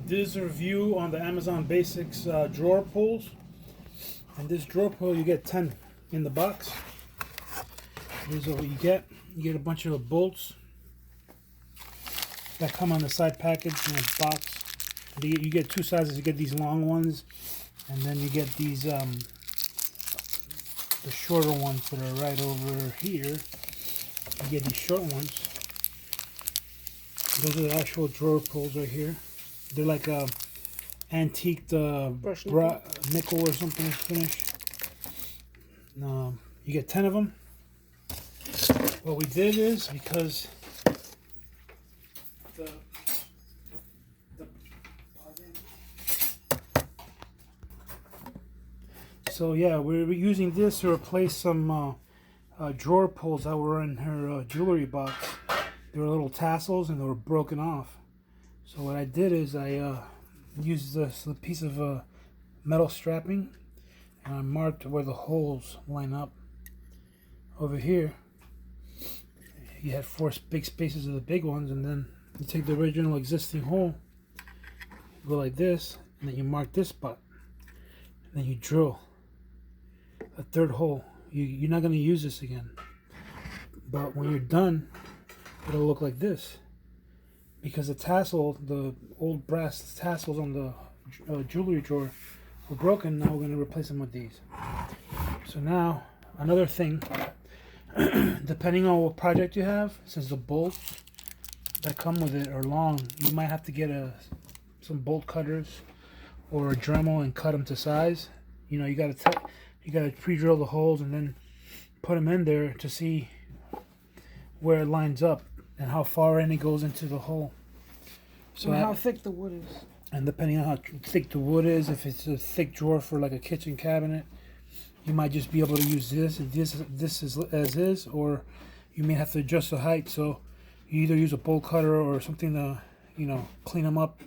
This is a review on the Amazon Basics drawer pulls. And this drawer pull, you get 10 in the box. This is what you get. You get a bunch of bolts that come on the side package in a box. You get two sizes. You get these long ones, and then you get these the shorter ones that are right over here. You get these short ones. Those are the actual drawer pulls right here. They're like a antique nickel or something finish. You get 10 of them. What we did is, because so yeah, we're using this to replace some drawer pulls that were in her jewelry box. They were little tassels and they were broken off. So what I did is I used this piece of metal strapping, and I marked where the holes line up. Over here, you had 4 big spaces of the big ones, and then you take the original existing hole, go like this, and then you mark this spot, and then you drill a third hole. You're not going to use this again, but when you're done, it'll look like this, because the old brass tassels on the jewelry drawer were broken. Now we're going to replace them with these. So now, another thing, depending on what project you have, since the bolts that come with it are long, you might have to get some bolt cutters or a Dremel and cut them to size. You know, you gotta pre-drill the holes and then put them in there to see where it lines up and how far in it goes into the hole. So how thick the wood is. And depending on how thick the wood is, if it's a thick drawer for like a kitchen cabinet, you might just be able to use this is as is, or you may have to adjust the height. So you either use a bolt cutter or something to, clean them up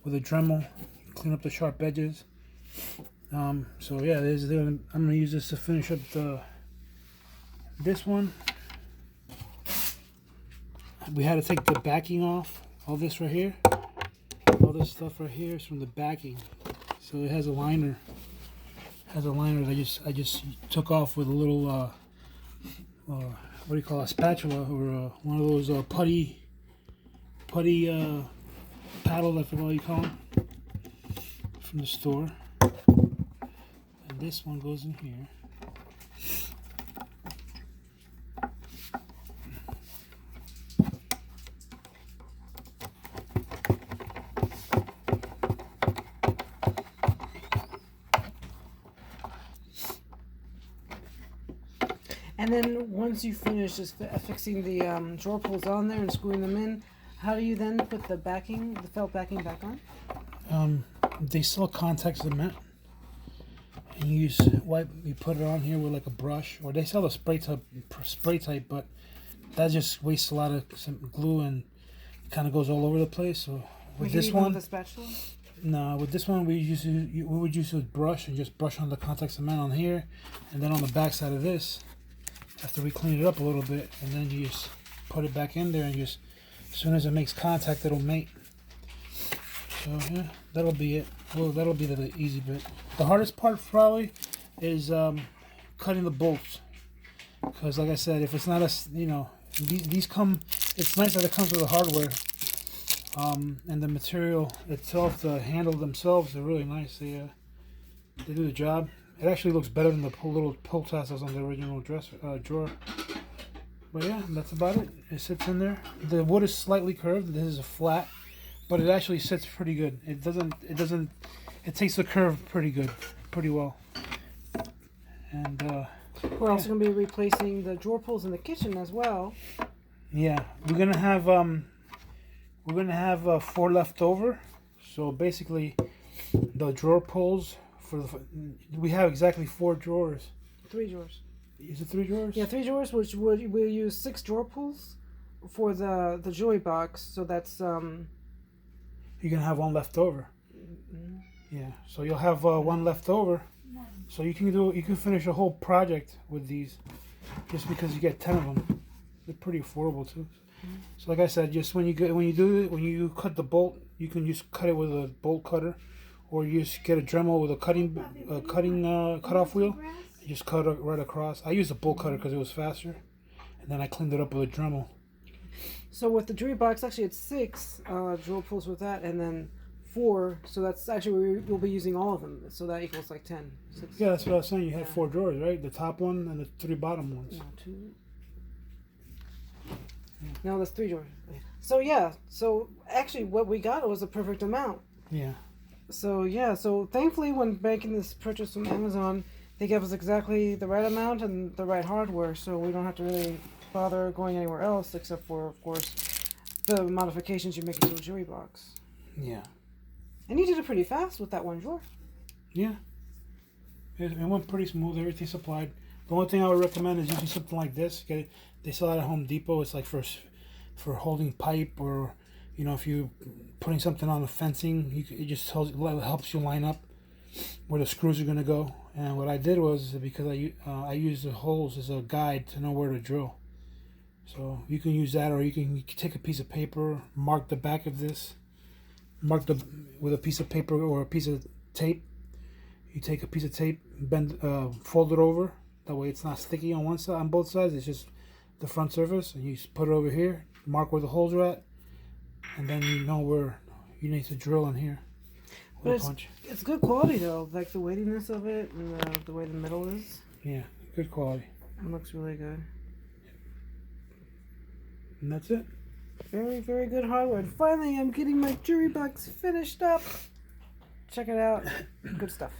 with a Dremel, clean up the sharp edges. So yeah, I'm gonna use this to finish up this one. We had to take the backing off. All this right here, all this stuff right here is from the backing. So it has a liner. That I just took off with a little what do you call it, a spatula, or one of those putty paddle, I forgot what you call them, from the store. And this one goes in here. And then once you finish just fixing the drawer pulls on there and screwing them in, how do you then put the felt backing back on? They sell contact cement, and you put it on here with like a brush, or they sell the spray type, but that just wastes a lot of glue and kind of goes all over the place. So with this one, with a spatula? No, with this one we would use a brush and just brush on the contact cement on here, and then on the back side of this, after we clean it up a little bit, and then you just put it back in there, and just as soon as it makes contact, it'll mate. So yeah, that'll be it. Well, that'll be the easy bit. The hardest part probably is cutting the bolts, because like I said, if it's not these come. It's nice that it comes with the hardware, and the material itself, the handle themselves, they're really nice. They do the job. It actually looks better than the little pull tassels on the original drawer. But yeah, that's about it. It sits in there. The wood is slightly curved. This is a flat, but it actually sits pretty good. It takes the curve pretty well. And we're also going to be replacing the drawer pulls in the kitchen as well. Yeah, we're gonna have 4 left over. So basically, the drawer pulls. We have exactly 4 drawers. 3 drawers. Is it 3 drawers? Yeah, 3 drawers, which we'll use 6 drawer pulls for the jewelry box. So that's You're gonna have 1 left over. Mm-hmm. Yeah, so you'll have 1 left over. So you can finish a whole project with these, just because you get 10 of them. They're pretty affordable too. Mm-hmm. So like I said, just when you cut the bolt You can just cut it with a bolt cutter, or you just get a Dremel with a cutoff wheel. You just cut it right across. I used a bolt cutter because it was faster, and then I cleaned it up with a Dremel. So with the jewelry box, actually it's 6 drill pulls with that, and then 4. So that's actually we'll be using all of them. So that equals like 10. 6. Yeah, that's what I was saying. You had 4 drawers, right? The top one and the 3 bottom ones. No, 2. No, that's 3 drawers. So yeah. So actually, what we got was a perfect amount. Yeah. So yeah. So thankfully, when making this purchase from Amazon, they gave us exactly the right amount and the right hardware, so we don't have to really bother going anywhere else except for, of course, the modifications you make into a jewelry box. Yeah. And you did it pretty fast with that one drawer. Yeah. It went pretty smooth. Everything supplied. The only thing I would recommend is using something like this. Get it. They sell it at Home Depot. It's like for holding pipe, or if you're putting something on the fencing, it just helps you line up where the screws are gonna go. And what I did was, because I used the holes as a guide to know where to drill. So you can use that, or you can take a piece of paper, mark the back of this, with a piece of paper or a piece of tape. You take a piece of tape, fold it over. That way it's not sticky on one side, on both sides. It's just the front surface, and you just put it over here. Mark where the holes are at, and then you know where you need to drill in here. But it's good quality though, like the weightiness of it and the way the metal is. Yeah, good quality. It looks really good. And that's it. Very, very good hardware. And finally, I'm getting my jewelry box finished up. Check it out. Good stuff.